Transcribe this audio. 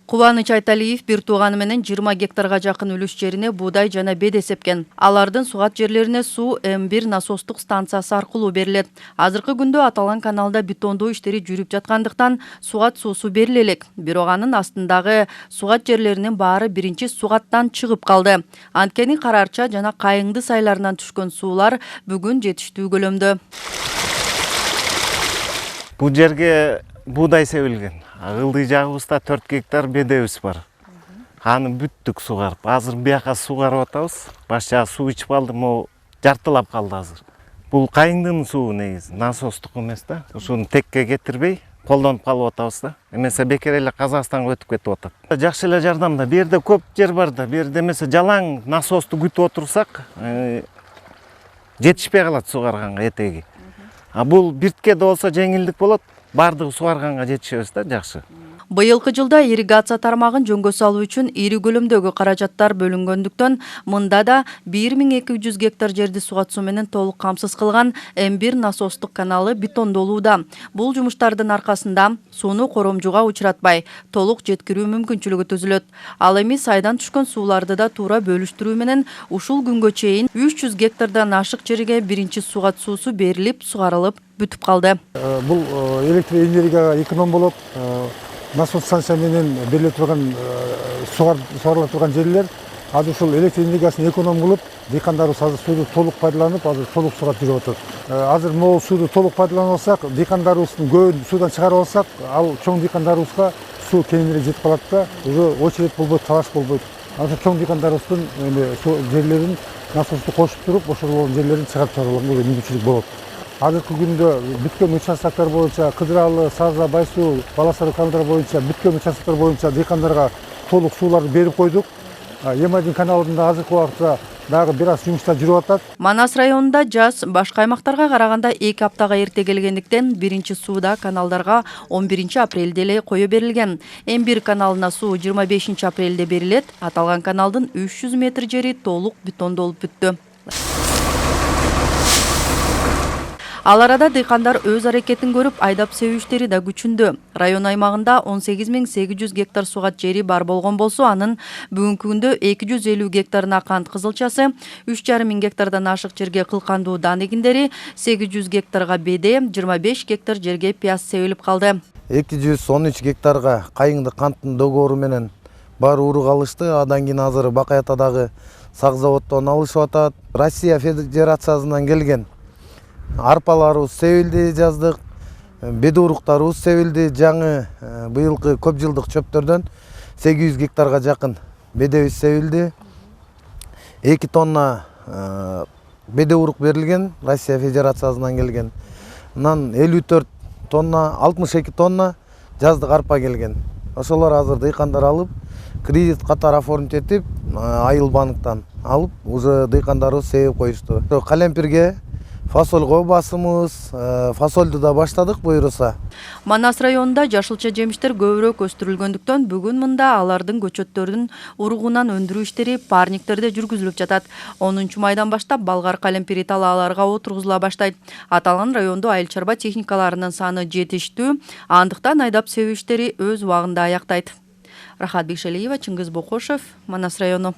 Кубаныч Айталиев бир тууганы менен 20 гектарга жакын үлүш жерине буудай жана бед эсепкен. Алардын сугат жерлерине суу М1 насостук станциясы аркылуу берилет. Азыркы күндө аталган каналда бетондоо иштери жүрүп жаткандыктан сугат суусу бериле элек. Бирок анын астындагы сугат жерлеринин баары биринчи сугаттан чыгып калды. Анткени Карарча жана Кайыңды сайларынан түшкөн суулар бүгүн жетиштүү көлөмдө. Бул жерге буудай себилген. Ылдый жагыбызда 4 гектар бедебиз бар. Аны бүттүк сугарып. Азыр бияка сугарып атабыз. Башка суу ичип алдым, о жартылап калды азыр. Бул Кайыңдын суу негизи, насостук эмес да. Ушуну текке кетирбей колдонуп калып атабыз да. Эмесе бекер эле Казакстанга өтүп кетип атат. Жакшы эле жардамда. Бу жерде көп жер бар да. Бу жерде эмесе жалаң насосту күтүп отурсак, жетишпей калат сугарганга этеги. Бул биртке да болсо жеңилдик болот. Бардыгы сугарганга жетишебиз да, жакшы. Быйылкы жылда ирригация тармагын жөнгө салуу үчүн ири көлөмдөгү каражаттар бөлүнгөндүктөн мында да 1200 гектар жерди сугат суу менен толук камсыз кылган М1 насостук каналы бетондолууда. Бул жумуштардын аркасында сууну коромжуга учуратпай, толук жеткирүү мүмкүнчүлүгү түзүлөт. Ал эми сайдан түшкөн сууларды да туура бөлүштүрүү менен ушул күнгө чейин 300 гектардан ашык жерге биринчи сугат суусу берилип, сугарылып бүтүп калды. Бул электр энергияга эконом болот. Насос станция менен бериле турган сугарыла турган жерлер азыр ушул электр энергиясын эконом кылып, дыйкандарыбыз азыр сууну толук пайдаланып, азыр толук сугап жүрүп атат. Азыр могу сууну толук пайдаланып алсак, дыйкандарыбыздын көбүн суудан чыгарып алсак, ал чоң дыйкандарыбызга суу кеңири жетип калат да, уже очередь болбойт, талаш болбойт. Азыр чоң дыйкандарыбыздын жерлерин насосту кошуп туруп, ошол жерлерин чыгарып чыгарууга мүмкүнчүлүк болот. Азыркы күндө бүткөн участоктор боюнча Кыдыралы, Саза, Байсуу, Баласары каналдары боюнча бүткөн участоктор боюнча дыйкандарга толук сууларды берип койдук. М1 каналында азыркы убакытта дагы бир аз жумуштар жүрүп атат. Манас районунда жаз башка аймактарга караганда 2 аптага эрте келгендиктен биринчи сууда каналдарга 11 апрелде эле кое берилген. М1 каналына суу 25 апрелде берилет. Аталган каналдын 300 метр жери толук бетондолуп бүттү. Ал арада дыйкандар өз аракетин көрүп, айдап себүү иштери да күчүндө. Район аймагында 18800 гектар сугат жери бар болгон болсо, анын бүгүнкү күндө 250 гектарына кант кызылчасы, 3500 гектардан ашык жерге кылкандуу дан эгиндери, 800 гектарга беде, 25 гектар жерге пияз себилип калды. 213 гектарга Кайыңды канттын договору менен бар урук алышты. Адан кийин азыр Бакаятадагы сак заводдон алышып атат. Россия Федерациясынан келген арпаларыбыз себилди, жаздык, беди уруктарыбыз себилди. Жаңы быйылкы көп жылдык чөптөрдөн 800 гектарга жакын бедебиз себилди. 2 тонна беди урук берилген, Россия Федерациясынан келген. Анан 54 тонна, 62 тонна жаздык арпа келген. Ошолор азыр дыйкандар алып, кредит катары оформить этип, айыл банктан алып, уже дыйкандарыбыз себип коюшту. Калемпирге фасолго басымыз, фасолду да баштадык буюрса. Манас районунда жашылча жемиштер көбүрөөк өстүрүлгөндүктөн бүгүн мында алардын көчөттөрүнүн уругунан өндүрүү иштери парниктерде жүргүзүлүп жатат. 10 майдан баштап Балгар калемпири талааларга отургузула баштайт. Аталган райондо айыл чарба техникаларынын саны жетиштүү, андыктан айдап себүү иштери өз убагында аяктайт. Рахат Бекшалиева, Чыңгыз Бокошев, Манас району.